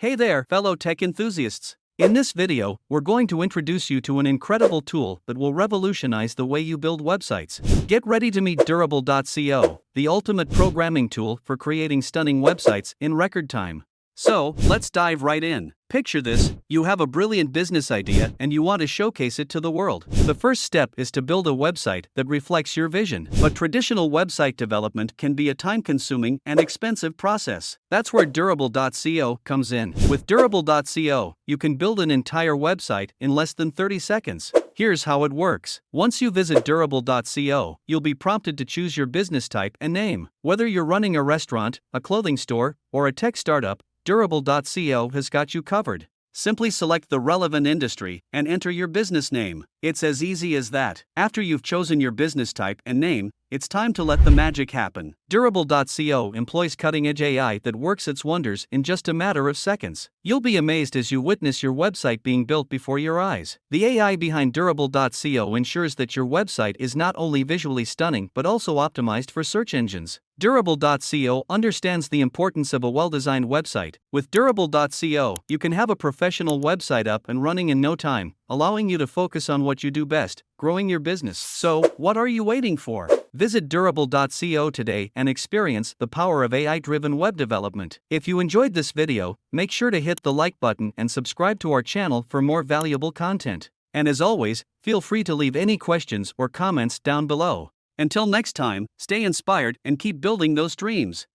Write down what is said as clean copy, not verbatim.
Hey there, fellow tech enthusiasts. In this video, we're going to introduce you to an incredible tool that will revolutionize the way you build websites. Get ready to meet Durable.co, the ultimate programming tool for creating stunning websites in record time. So, let's dive right in. Picture this: you have a brilliant business idea and you want to showcase it to the world. The first step is to build a website that reflects your vision. But traditional website development can be a time-consuming and expensive process. That's where Durable.co comes in. With Durable.co, you can build an entire website in less than 30 seconds. Here's how it works. Once you visit Durable.co, you'll be prompted to choose your business type and name. Whether you're running a restaurant, a clothing store, or a tech startup, Durable.co has got you covered. Simply select the relevant industry and enter your business name. It's as easy as that. After you've chosen your business type and name, it's time to let the magic happen. Durable.co employs cutting-edge AI that works its wonders in just a matter of seconds. You'll be amazed as you witness your website being built before your eyes. The AI behind Durable.co ensures that your website is not only visually stunning but also optimized for search engines. Durable.co understands the importance of a well-designed website. With Durable.co, you can have a professional website up and running in no time, allowing you to focus on what you do best, growing your business. So, what are you waiting for? Visit Durable.co today and experience the power of AI-driven web development. If you enjoyed this video, make sure to hit the like button and subscribe to our channel for more valuable content. And as always, feel free to leave any questions or comments down below. Until next time, stay inspired and keep building those dreams.